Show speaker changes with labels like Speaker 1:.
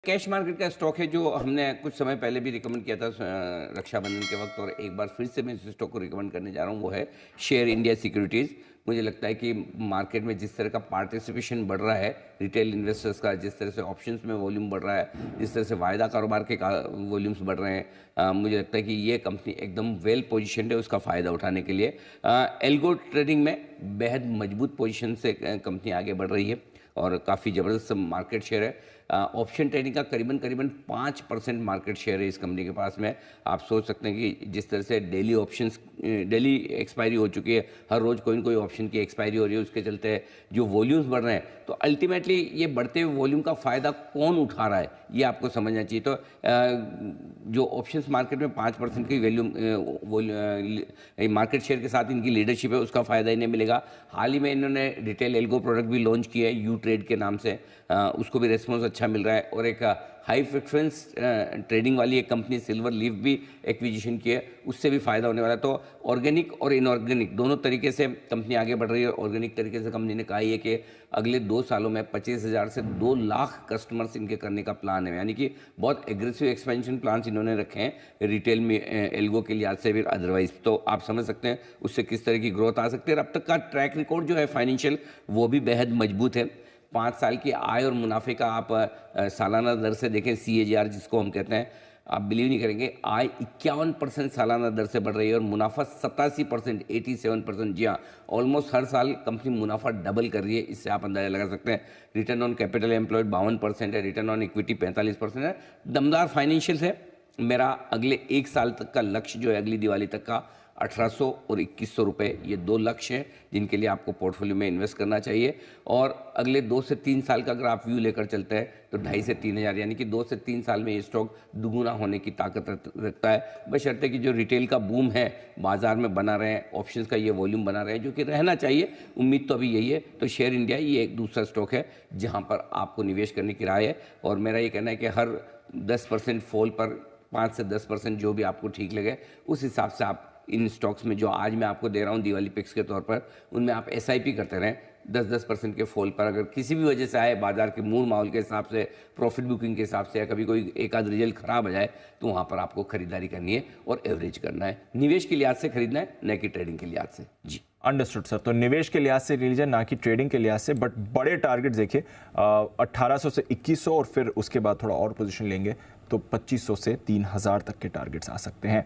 Speaker 1: Cash market का stock है जो हमने कुछ समय पहले भी रिकमेंड किया था रक्षाबंधन के वक्त, और एक बार फिर से मैं इस स्टॉक को रिकमेंड करने जा रहा हूँ। वो है शेयर इंडिया सिक्योरिटीज़। मुझे लगता है कि मार्केट में जिस तरह का पार्टिसिपेशन बढ़ रहा है रिटेल इन्वेस्टर्स का, जिस तरह से ऑप्शंस में वॉल्यूम बढ़ रहा है, जिस तरह से वायदा कारोबार के वॉल्यूम्स बढ़ रहे हैं, मुझे लगता है कि ये कंपनी एकदम वेल पोजिशन है उसका फ़ायदा उठाने के लिए। एल्गो ट्रेडिंग में बेहद मजबूत पोजिशन से कंपनी आगे बढ़ रही है और काफ़ी ज़बरदस्त मार्केट शेयर है। ऑप्शन ट्रेडिंग का करीबन करीबन 5% मार्केट शेयर है इस कंपनी के पास में। आप सोच सकते हैं कि जिस तरह से डेली ऑप्शंस डेली एक्सपायरी हो चुकी है, हर रोज़ कोई ना कोई ऑप्शन की एक्सपायरी हो रही है, उसके चलते जो वॉल्यूम्स बढ़ रहे हैं, तो अल्टीमेटली ये बढ़ते हुए वॉल्यूम का फ़ायदा कौन उठा रहा है ये आपको समझना चाहिए। तो जो ऑप्शंस मार्केट में 5% की मार्केट शेयर के साथ इनकी लीडरशिप है, उसका फ़ायदा इन्हें मिलेगा। हाल ही में इन्होंने रिटेल एल्गो प्रोडक्ट भी लॉन्च किया है यू ट्रेड के नाम से, उसको भी रिस्पॉन्स अच्छा मिल रहा है। और एक हाई फ्रिक्वेंस ट्रेडिंग वाली एक कंपनी सिल्वर लीफ भी एक्विजिशन की है, उससे भी फ़ायदा होने वाला है। तो ऑर्गेनिक और इनऑर्गेनिक दोनों तरीके से कंपनी आगे बढ़ रही है। ऑर्गेनिक तरीके से कंपनी ने कहा है कि अगले 2 सालों में 25,000 से 2 लाख कस्टमर्स इनके करने का प्लान है, यानी कि बहुत एग्रेसिव एक्सपेंशन प्लान्स इन्होंने रखे हैं रिटेल में एल्गो के लिहाज से भी अदरवाइज। तो आप समझ सकते हैं उससे किस तरह की ग्रोथ आ सकती है। और अब तक का ट्रैक रिकॉर्ड जो है फाइनेंशियल वो भी बेहद मजबूत है। 5 साल की आय और मुनाफे का आप सालाना दर से देखें, CAGR जिसको हम कहते हैं, आप बिलीव नहीं करेंगे, आय 51% सालाना दर से बढ़ रही है और मुनाफा 87%, 87%। जी हाँ, ऑलमोस्ट हर साल कंपनी मुनाफा डबल कर रही है, इससे आप अंदाजा लगा सकते हैं। रिटर्न ऑन कैपिटल एम्प्लॉयड 52% है, रिटर्न ऑन इक्विटी 45% है। दमदार फाइनेंशियल है। मेरा अगले 1 साल तक का लक्ष्य जो है अगली दिवाली तक का 1800 और 2100 रुपये, ये 2 लक्ष्य हैं जिनके लिए आपको पोर्टफोलियो में इन्वेस्ट करना चाहिए। और अगले 2 से 3 साल का अगर आप व्यू लेकर चलते हैं तो 2,500 से 3,000, यानी कि 2 से 3 साल में ये स्टॉक दुगुना होने की ताकत रखता है, बशर्ते कि जो रिटेल का बूम है बाजार में बना रहे हैं, ऑप्शंस का ये वॉल्यूम बना रहे हैं, जो कि रहना चाहिए। उम्मीद तो अभी यही है। तो शेयर इंडिया ये एक दूसरा स्टॉक है जहाँ पर आपको निवेश करने की राय है। और मेरा ये कहना है कि हर 10% फॉल पर 5 से 10% जो भी आपको ठीक लगे उस हिसाब से आप इन स्टॉक्स में, जो आज मैं आपको दे रहा हूँ दिवाली पिक्स के तौर पर, उनमें आप SIP करते रहें। 10-10% के फॉल पर अगर किसी भी वजह से आए, बाजार के मूड माहौल के हिसाब से, प्रॉफिट बुकिंग के हिसाब से, या कभी कोई एक आध रिजल्ट खराब हो जाए, तो वहाँ पर आपको खरीदारी करनी है और एवरेज करना है। निवेश के लिहाज से खरीदना है, न कि ट्रेडिंग के लिहाज से। जी
Speaker 2: अंडरस्टूड सर। तो निवेश के लिहाज से लीजिए, ना कि ट्रेडिंग के लिहाज से। बट बड़े टारगेट देखिए, 1800 से 2100 और फिर उसके बाद थोड़ा और पोजीशन लेंगे तो 2500 से 3000 तक के टारगेट्स आ सकते हैं।